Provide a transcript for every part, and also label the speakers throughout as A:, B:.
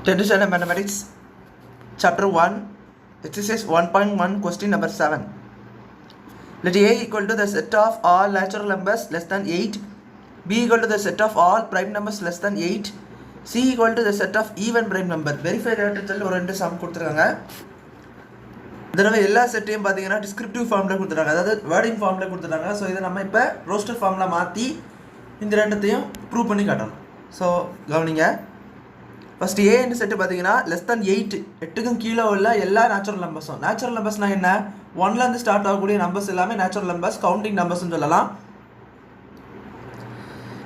A: 10th standard mathematics chapter 1 exercise 1.1 question number 7. Let a equal to the set of all natural numbers less than 8, b equal to the set of all prime numbers less than 8, c equal to the set of even prime number. Verify that ஒரு ரெண்டு some கொடுத்துருக்காங்க. இதனால் எல்லா செட்டையும் பார்த்தீங்கன்னா descriptive ஃபார்மில் கொடுத்துட்டாங்க, அதாவது wording ஃபார்மில் கொடுத்துட்டாங்க. ஸோ இதை நம்ம இப்போ ரோஸ்டர் ஃபார்மில் மாற்றி இந்த ரெண்டுத்தையும் ப்ரூவ் பண்ணி காட்டணும். ஸோ கவனிங்க. ஃபஸ்ட்டு ஏன்னு செட்டு பார்த்தீங்கன்னா லெஸ் தேன் 8, 8க்கும் கீழே உள்ள எல்லா நேச்சுரல் நம்பர்ஸும். நேச்சுரல் நம்பர்ஸ்னால் என்ன? 1லேருந்து ஸ்டார்ட் ஆகக்கூடிய நம்பர்ஸ் எல்லாமே நேச்சுரல் நம்பர்ஸ், கவுண்டிங் நம்பர்ஸ்னு சொல்லலாம்.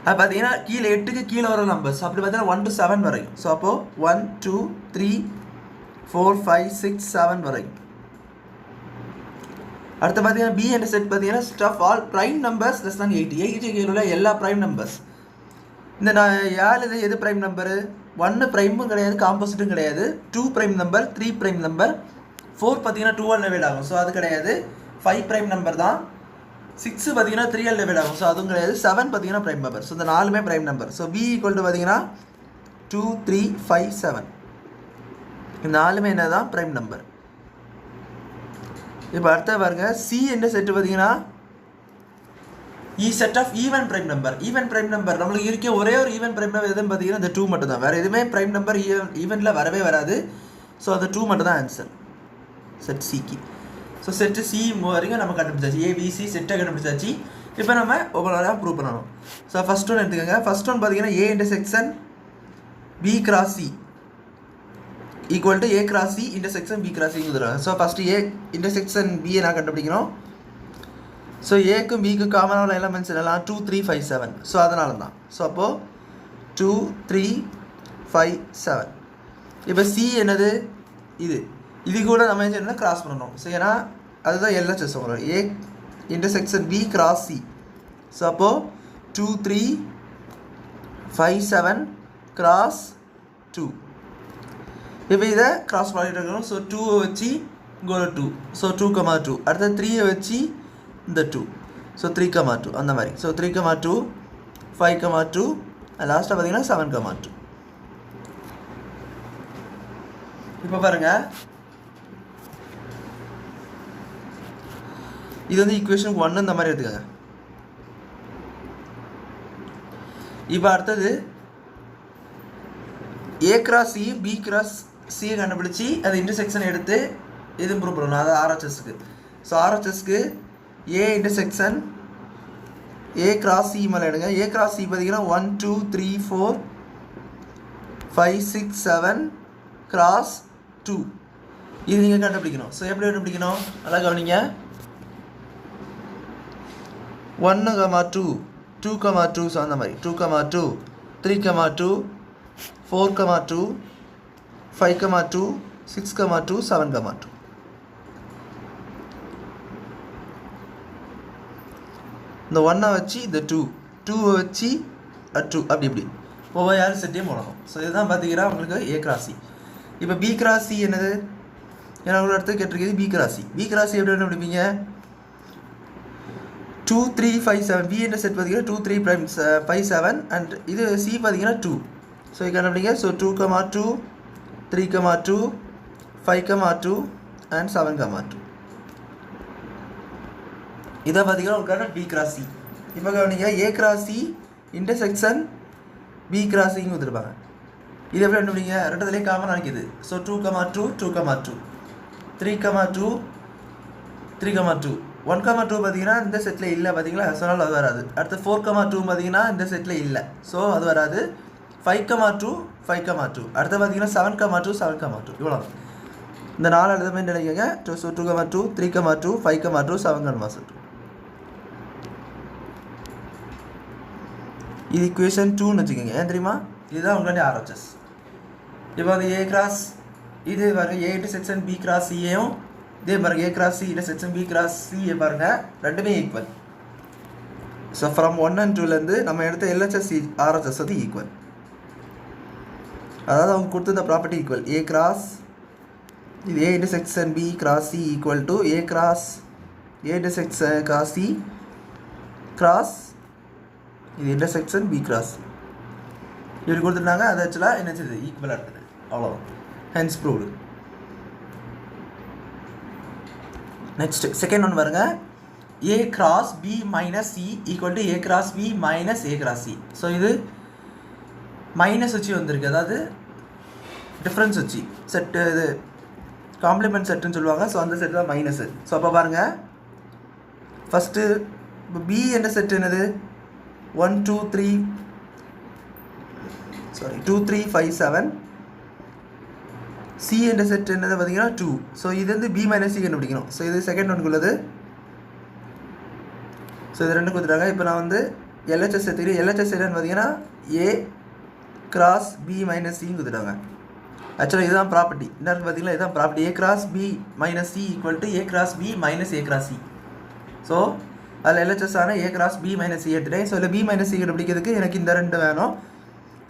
A: அது பார்த்தீங்கன்னா கீழே 8க்கு கீழே வர நம்பர்ஸ் அப்படி பார்த்தீங்கன்னா 1 to 7 வரைக்கும். ஸோ அப்போது 1 2 3 4 5 6 7 வரைக்கும். அடுத்து பார்த்தீங்கன்னா பி என்ற செட் பார்த்தீங்கன்னா set of all prime numbers less than 8, 8க்கு கீழே உள்ள எல்லா ப்ரைம் நம்பர்ஸ். இந்த இது எது ப்ரைம் நம்பரு? 1 ப்ரைமும் கிடையாது, காம்போசிட்டும் கிடையாது. 2 ப்ரைம் நம்பர், 3 ப்ரைம் நம்பர், 4 பார்த்தீங்கன்னா 2ஆல் டிவைட் ஆகும், ஸோ அது கிடையாது. 5 ப்ரைம் நம்பர் தான். 6 பார்த்தீங்கன்னா 3ஆல் டிவைட் ஆகும், ஸோ அதுவும் கிடையாது. 7 பார்த்தீங்கன்னா ப்ரைம் நம்பர். ஸோ இந்த 4மே prime number. So B equal to பார்த்தீங்கன்னா 2 3 5 7 இந்த 4மே என்ன தான்? Prime number. இப்போ அடுத்த பாருங்க, சி என்ற செட்டு பார்த்தீங்கன்னா set of even prime number. Even prime number நம்மளுக்கு இருக்க ஒரே ஒரு ஈவன் பிரைம் நம்பர் எதுன்னு பார்த்தீங்கன்னா இந்த 2 மட்டும் தான். வேறு எதுவுமே பிரைம் நம்பர் ஈவனில் வரவே வராது. ஸோ அந்த 2 மட்டும் தான் ஆன்சர் செட் சிக்கு. ஸோ செட்டு சி வரைக்கும் நம்ம கண்டுபிடிச்சாச்சு, ஏபிசி செட்டை கண்டுபிடிச்சாச்சு. இப்போ நம்ம ஒவ்வொரு ப்ரூவ் பண்ணணும். ஸோ ஃபஸ்ட் ஒன் எடுத்துக்கோங்க. ஃபஸ்ட் ஒன் பார்த்தீங்கன்னா A intersection B cross C equal to A cross C intersection B cross C கொடுத்துருவாங்க. ஸோ ஃபஸ்ட்டு ஏ இன்டர்செக்ஷன் பியை நான் கண்டுபிடிக்கணும். ஸோ ஏக்கும் பிக்கும் காமனாக உள்ள எலமெண்ட்ஸ் என்னலாம்? 2 3 5 7. ஸோ அதனால தான். ஸோ அப்போது 2 3 5 7. இப்போ சி என்னது? இது கூட நம்ம என்ன கிராஸ் பண்ணணும். ஸோ ஏன்னா அதுதான் எல்லா செஸ்ஸும் வரும். A intersection B cross C. So அப்போது 2 3 5 7 கிராஸ் 2. இப்போ இதை கிராஸ் பண்ணிட்டு இருக்கணும். ஸோ 2 வச்சு இங்கே 2. ஸோ 2, 2. அடுத்த 3 வச்சு இந்த 2. ஸோ 3, 2 அந்த மாதிரி. ஸோ 3, 2 5, 2 லாஸ்ட்டாக பார்த்தீங்கன்னா 7, 2. இப்போ பாருங்கள், இது வந்து ஈக்குவேஷன் 1 இந்த மாதிரி எடுத்துக்கோங்க. இப்போ அடுத்தது A cross C B cross சியை கண்டுபிடிச்சி அது இன்டர்செக்ஷன் எடுத்து இது இம்ப்ரூவ் பண்ணணும். அது ஆர்ஹெச்எஸ்க்கு. ஸோ ஆர்ஹெச்எஸ்க்கு A intersection A cross C மேலே எடுங்க. ஏ கிராஸ் சி பார்த்தீங்கன்னா 1 2 3 4 5 6 7 கிராஸ் 2. இது நீங்கள் கண்டுபிடிக்கணும். ஸோ எப்படி கண்டுபிடிக்கணும்? நல்லா கவனிங்க. 1 2 2 2. ஸோ அந்த மாதிரி 2 2 3 2 4 2 5 2 6 2 7 2. இந்த 1 வச்சு இந்த 2 வச்சு 2 அப்படி இப்படி ஒவ்வொரு யாரும் செட்டையும் போடணும். ஸோ இதுதான் பார்த்தீங்கன்னா உங்களுக்கு ஏ கிராஸ் சி. இப்போ பி கிராஸ் சி என்னது? ஏன்னா ஒரு இடத்துக்கு கேட்டிருக்கிறது B cross C. B cross C எப்படி கண்டுபிடிப்பீங்க? 2 3 5 7. பி என்ற செட் பார்த்தீங்கன்னா 2 3 prime 5 7 அண்ட் இது சி பார்த்தீங்கன்னா 2. ஸோ இது கண்டுபிடிங்க. So 2 2 3 2 5 2 and 7 2. இதை பார்த்தீங்கன்னா உங்களுக்கு பி கிராஸ் சி. இப்போ கவனிங்க, A cross C intersection B cross சின்னு கொடுத்துருப்பாங்க. இது எப்படி கண்டுபிடிங்க? ரெண்டுத்துலேயும் காமன் நினைக்கிது. ஸோ 2 2 2 2 3 2 3 2 1 2 பார்த்தீங்கன்னா இந்த செட்டில் இல்லை பார்த்தீங்களா? சொன்னாலும் அது வராது. அடுத்து 4 2 பார்த்தீங்கன்னா இந்த செட்டில் இல்லை, ஸோ அது வராது. 5 2 5 2 அடுத்து பார்த்தீங்கன்னா 7 2 7 2 இவ்வளோ. இந்த 4 எழுதுமே நினைக்கங்க. ஸோ 2 2 3 2 5 2 7 2. இது ஈக்குவேஷன் 2ன்னு வச்சுக்கோங்க. ஏன் தெரியுமா? இதுதான் உங்களுடைய ஆர்ஹெச்எஸ். இப்போ வந்து ஏ கிராஸ் இது பாருங்கள், ஏ இன்டர்செக்ஷன் பி கிராஸ் சியையும் இதே பாருங்கள், A cross C intersection B cross சியை பாருங்கள், ரெண்டுமே ஈக்குவல். ஸோ ஃப்ரம் 1 and 2லேருந்து நம்ம எடுத்த எல்ஹெச்எஸ் ஆர்ஹெச்எஸ் வந்து ஈக்குவல். அதாவது அவங்க கொடுத்துருந்த ப்ராப்பர்ட்டி ஈக்குவல். ஏ கிராஸ் இது A intersection B cross C equal to A cross A intersection cross C cross இது இன்டர்செக்ஷன் பி கிராஸ் இப்படி கொடுத்துட்டாங்க. அது ஆக்சுவலாக என்ன செய்யுது? ஈக்குவலாக இருக்குது. அவ்வளோதான். Hence proved. Next second one பாருங்க. A cross B minus C equal to A cross B minus A cross C. So இது மைனஸ் வச்சு வந்திருக்கு, அதாவது டிஃப்ரென்ஸ் வச்சு செட்டு, இது காம்ப்ளிமெண்ட் செட்டுன்னு சொல்லுவாங்க. ஸோ அந்த செட்டு தான் மைனஸு. ஸோ அப்போ பாருங்கள், ஃபஸ்ட்டு இப்போ பி என்ற செட் என்னது 1 2 3 2 3 5 7. சி என்ற செட் என்னது பார்த்தீங்கன்னா 2. ஸோ இது வந்து பி மைனஸ் சி கண்டுபிடிக்கணும். ஸோ இது செகண்ட் ஒன்றுக்குள்ளது. ஸோ இது ரெண்டு கொடுத்துட்டாங்க. இப்போ நான் வந்து எல்ஹெச்எஸ் எடுத்துக்கிறேன். எல்ஹெச்எஸ் என்னன்னு பார்த்தீங்கன்னா ஏ கிராஸ் பி மைனஸ் சின்னு கொடுத்துட்டாங்க. ஆக்சுவலாக இதுதான் ப்ராப்பர்ட்டி. என்னன்னு பார்த்தீங்கன்னா இதுதான் property. A cross B minus C equal to A cross B minus A cross C. So அதில் எல்ஹெச்எஸ் ஆனால் A cross B minus C எடுத்துட்டேன். ஸோ இதில் பி மைனஸ் சி கண்டுபிடிக்கிறதுக்கு எனக்கு இந்த ரெண்டு வேணும்.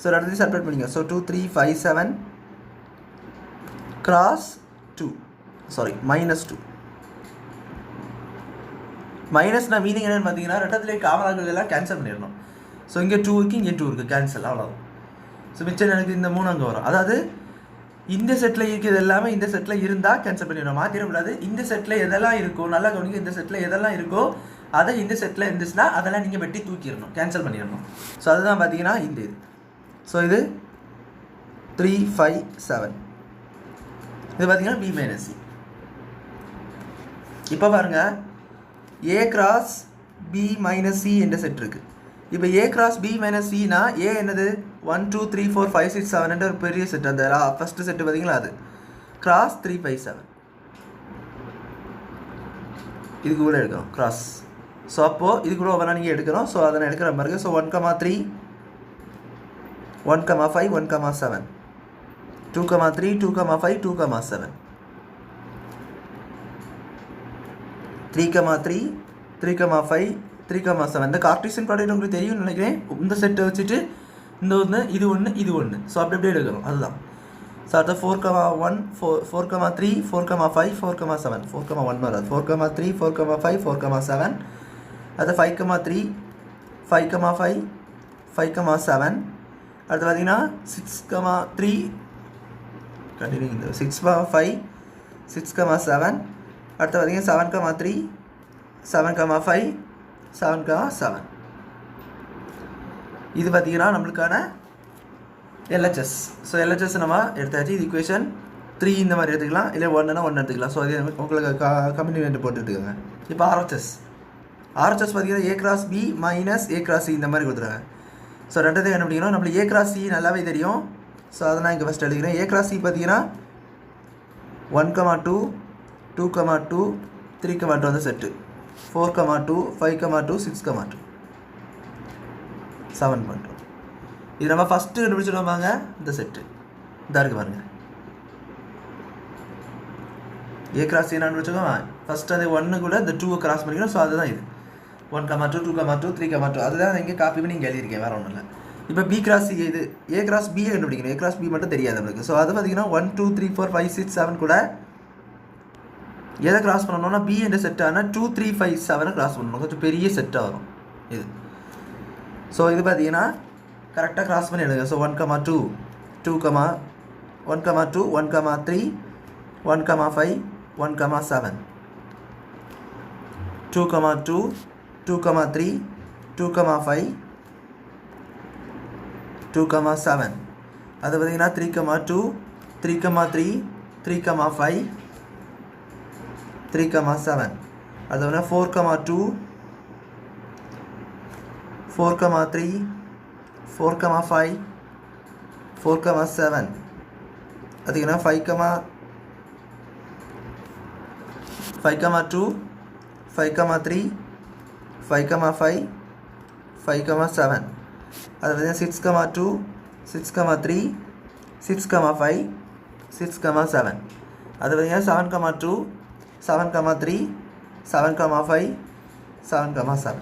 A: ஸோ ரெண்டு செப்பரேட் பண்ணிங்க. So 2 3 5 7 cross 2 minus 2. மைனஸ்னால் மீனிங் என்னென்னு பார்த்தீங்கன்னா ரெட்டத்திலே காமனாக எல்லாம் கேன்சல் பண்ணிடணும். ஸோ இங்கே 2 இருக்குது, இங்கே 2 இருக்குது, கேன்சல், அவ்வளோதான். ஸோ மிச்சம் எனக்கு இந்த 3 அங்கே வரும். அதாவது இந்த செட்டில் இருக்கிறது எல்லாமே இந்த செட்டில் இருந்தால் கேன்சல் பண்ணிடணும், மாற்றிடக்கூடாது. இந்த செட்டில் எதெல்லாம் இருக்கோ நல்லா கவனிக்க, இந்த செட்டில் எதெல்லாம் இருக்கோ அதை இந்த செட்டில் இருந்துச்சுன்னா அதெல்லாம் நீங்கள் வெட்டி தூக்கிடணும், கேன்சல் பண்ணிடணும். ஸோ அதுதான் பார்த்தீங்கன்னா இந்த இது. ஸோ இது 3 5 7. இது பார்த்தீங்கன்னா பி மைனஸ் சி. இப்போ பாருங்கள், A cross B minus C என்ற செட் இருக்குது. இப்போ ஏ கிராஸ் பி மைனஸ் சினா ஏ என்னது 1 2 3 4 5 6 7 என்ற ஒரு பெரிய செட். அந்த ஃபஸ்ட்டு செட்டு பார்த்தீங்களா, அது கிராஸ் 3 5 7 இது கூட எடுக்கணும் கிராஸ். ஸோ அப்போது இது கூட ஒவ்வொன்றா நீங்கள் எடுக்கணும். ஸோ அதை நான் எடுக்கிற மாதிரி இருக்குது. ஸோ 1 3 1 5 1 7 2 3 2 5 2 7 3 3 3 5 3 7. இந்த கார்ட்டீசியன் ப்ராடக்ட் உங்களுக்கு தெரியும்னு நினைக்கிறேன். இந்த செட்டை வச்சுட்டு இந்த ஒன்று இது ஒன்று இது ஒன்று, ஸோ அப்படி அப்படியே எடுக்கணும், அதுதான். ஸோ அடுத்த 4 1 4 3 4 5 4 7 4 1 வராது. 4 3 4 5 4 7. அடுத்த 5 3 5 5 5 7. அடுத்து பார்த்தீங்கன்னா 6 3 கண்டினியூ இந்த 6 5 6 7. அடுத்து பார்த்தீங்கன்னா 7 3 7 5 7 7. இது பார்த்தீங்கன்னா நம்மளுக்கான எல்ஹெச்எஸ். ஸோ எல்ஹெச்எஸ் நம்ம எடுத்தாச்சு. இது ஈக்குவேஷன் 3 இந்த மாதிரி எடுத்துக்கலாம், இல்லை 1னா 1 எடுத்துக்கலாம். ஸோ அது உங்களுக்கு கம்யூனிகேட் போட்டு எடுத்துக்கோங்க. இப்போ ஆர்ஹெச்எஸ் பார்த்தீங்கன்னா A cross B minus A cross C இந்த மாதிரி கொடுத்துருக்காங்க. ஸோ ரெண்டத்தையும் கண்டுபிடிக்கணும். நம்மளுக்கு ஏ கிராஸ் சி நல்லாவே தெரியும். ஸோ அதை நான் இங்கே ஃபஸ்ட் எடுக்கிறேன். ஏ கிராஸ் சி பார்த்தீங்கன்னா 1 2 2 2 3 2 வந்து செட்டு. 4 2 5 2 6 2 7 2. இது நம்ம ஃபஸ்ட்டு கண்டுபிடிச்சிடுவாங்க. இந்த செட்டு இதாக இருக்குது பாருங்கள். ஏ கிராஸ் சி நான் வச்சுக்கோங்க. ஃபஸ்ட்டு அது 1 கூட இந்த 2 கிராஸ் பண்ணிக்கணும். ஸோ அதுதான் இது 1 2 2 2 3 2. அதுதான் இங்கே காப்பி பண்ணி இங்கே எழுதியிருக்கேன், வேறு ஒன்றும் இல்லை. இப்போ பி கிராஸ் சி இது ஏ கிராஸ் பியை கண்டுபிடிக்கணும். ஏ கிராஸ் பி மட்டும் தெரியாது நம்மளுக்கு. ஸோ அது பார்த்தீங்கன்னா 1 2 3 4 5 6 7 கூட எதை கிராஸ் பண்ணணும்னா பி என்ற செட்டான 2 3 5 7 கிராஸ் பண்ணணும். கொஞ்சம் பெரிய செட்டாக வரும் இது. ஸோ இது பார்த்தீங்கன்னா கரெக்டாக கிராஸ் பண்ணி எடுங்க. ஸோ 1 2 2 1 2 1 3 1 5 1 7 2 2 2 3 2 5 2 7. அது பார்த்தீங்கன்னா 3 2 3 3 3 5 3 7. அது வந்து 4 2 4 3 4 5 4 7. அதுக்குன்னா 5 2 5 3 5 5 5 7. அது பார்த்தீங்கன்னா 6 2 6 3 6 5 6 7. அது பார்த்தீங்கன்னா 7 2 7 3 7 5 7 7.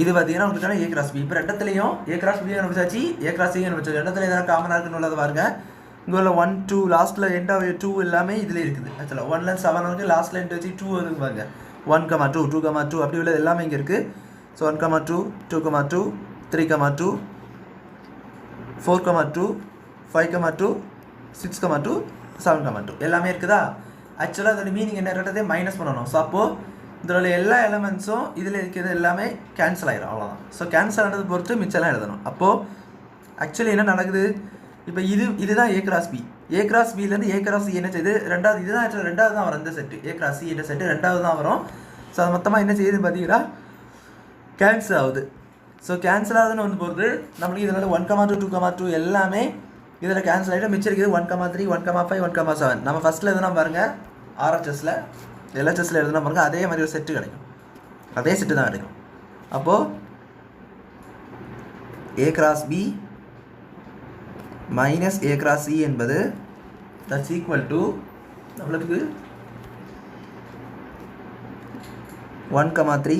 A: இது பார்த்தீங்கன்னா உங்களுக்கான ஏ கிராஸ் பி. இப்போ ரெண்டத்துலையும் ஏ கிராஸ் பி கண்டுபிடிச்சாச்சு, ஏ கிராஸ் சி கண்டுபிடிச்சாச்சு. ரெண்டத்துல எதாவது காமனாக இருக்குன்னு உள்ளது பாருங்கள். இங்கே உள்ள 1 2 லாஸ்ட்டில் எண்ட் ஆஃப் 2 எல்லாமே இதில் இருக்குது. ஆக்சுவலாக 1 7 இருக்குது, லாஸ்ட்டில் எண்ட் வச்சு 2 வருது பாருங்க. 1 2 2 2 அப்படி உள்ளது எல்லாமே இங்கே இருக்குது. ஸோ 1 2 2 2 3 2 4 2 5,2 6,2 7,2 எல்லாமே இருக்குதா? ஆக்சுவலாக அதோட மீனிங் என்ன இருக்கிறதே மைனஸ் பண்ணணும். ஸோ அப்போது இதோட எல்லா எலமெண்ட்ஸும் இதில் இருக்கிறது எல்லாமே கேன்சல் ஆகிடும், அவ்வளோதான். ஸோ கேன்சல் ஆனது பொறுத்து மிச்சம்லாம் எழுதணும். அப்போது ஆக்சுவலி என்ன நடக்குது, இப்போ இதுதான் A cross B. A cross பிலேருந்து ஏ கிராஸ் சி என்ன செய்யுது, ரெண்டாவது இதுதான் ஆக்சுவலாக ரெண்டாவது தான் வரும். இந்த செட்டு ஏ கிராஸ் சி என்ற செட்டு ரெண்டாவது தான் வரும். ஸோ அது மொத்தமாக என்ன செய்யுது பார்த்தீங்கன்னா கேன்சல் ஆகுது. ஸோ கேன்சல் ஆகுதுன்னு வந்து போகிறது நம்மளுக்கு இதில் 1,2 2,2 எல்லாமே இதில் கேன்சல் ஆகிட்டு மிச்சம் இருக்குது 1,3 1,5 1,7. நம்ம ஃபஸ்ட்டில் எதுனா பாருங்கள் ஆர்ஹெச்எஸில் எல்ஹெச்எஸில் எழுதுனா பாருங்கள் அதே மாதிரி ஒரு செட்டு கிடைக்கும், அதே செட்டு தான் கிடைக்கும். அப்போது A cross B minus A cross C என்பது தட்ஸ் ஈக்குவல் டு நம்மளுக்கு 1,3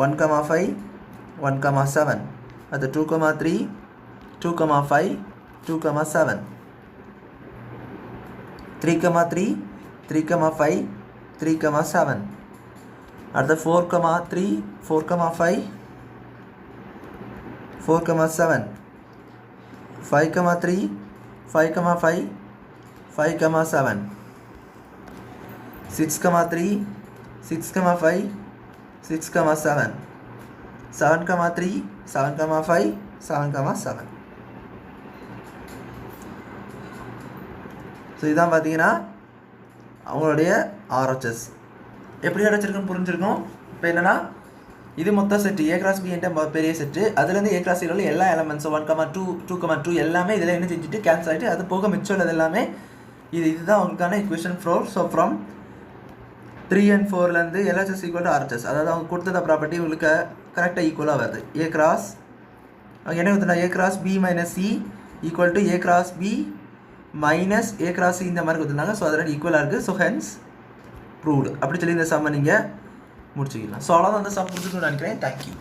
A: 1,5 1,7 அது 2,3 2,5 2,7 3,3 3,5 3,7 அடுத்து 4,3 4,5 4,7 5,3 5,5 5,7 6,3 6,5 6,7 7,3 7,5 7,7. ஸோ இதான் பார்த்தீங்கன்னா அவங்களுடைய ஆர்ஹெச்எஸ் எப்படி அடைச்சிருக்குன்னு புரிஞ்சிருக்கும். இப்போ என்னென்னா இது மொத்த செட்டு ஏ கிராஸ் பி என்ற பெரிய செட்டு, அதுலேருந்து ஏ கிராஸ் உள்ள எல்லா எலமெண்ட்ஸும் 1,2 2,2 எல்லாமே இதில் என்ன செஞ்சுட்டு கேன்சல் ஆகிட்டு அது போக மிச்சம் உள்ளது எல்லாமே இதுதான் உங்களுக்கான equation 4. So from 3 and 4லேருந்து LHS equal to RHS, அதாவது அவங்க கொடுத்த ப்ராப்பர்ட்டி உங்களுக்கு கரெக்டாக ஈக்குவலாக வருது. ஏ கிராஸ் அவங்க என்ன கொடுத்துட்டா A cross B minus C equal to A cross B minus A cross C இந்த மாதிரி கொடுத்துருந்தாங்க. ஸோ அதோட ஈக்குவலாக இருக்குது. ஸோ ஹென்ஸ் ப்ரூவ்டு அப்படி சொல்லி இந்த சம்மை நீங்கள் முடிச்சுக்கலாம். ஸோ அவ்வளோதான் அந்த சம் முடிச்சுக்கணும்னு நினைக்கிறேன். தேங்க்யூ.